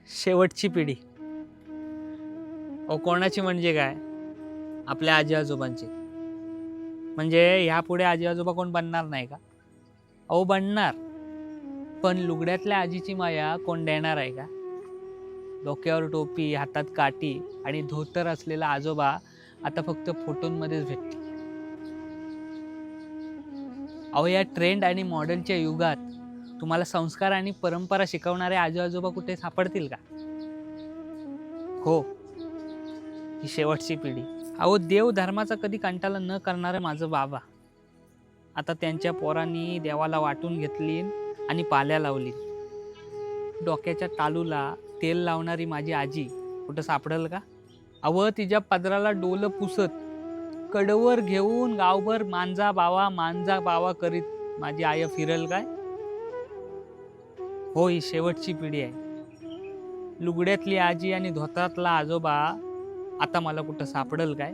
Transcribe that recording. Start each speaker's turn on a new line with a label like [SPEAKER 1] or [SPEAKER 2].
[SPEAKER 1] शेवटची पिढी. कोणाची म्हणजे काय? आपल्या आजी आजोबांची. म्हणजे ह्यापुढे आजी आजोबा कोण बनणार नाही का? बनणार. पण लुगड्यातल्या आजीची माया कोण देणार आहे का? डोक्यावर टोपी, हातात काठी आणि धोतर असलेला आजोबा आता फक्त फोटोंमध्येच भेटतील. या ट्रेंड आणि मॉडेलच्या युगात तुम्हाला संस्कार आणि परंपरा शिकवणारे आजी आजोबा कुठे सापडतील का? हो, ही शेवटची पिढी. देव धर्माचा कधी कंटाळा न करणारे माझं बाबा आता त्यांच्या पोरांनी देवाला वाटून घेतली आणि पाल्या लावली. डोक्याच्या टालूला तेल लावणारी माझी आजी कुठं सापडेल का? तिच्या पदराला डोलं पुसत कडवर घेऊन गावभर मांजा बावा करीत माझी आई फिरेल काय? हो, ही शेवटची पिढी आहे. लुगड्यातली आजी आणि धोतातला आजोबा आता मला कुठं सापडेल काय?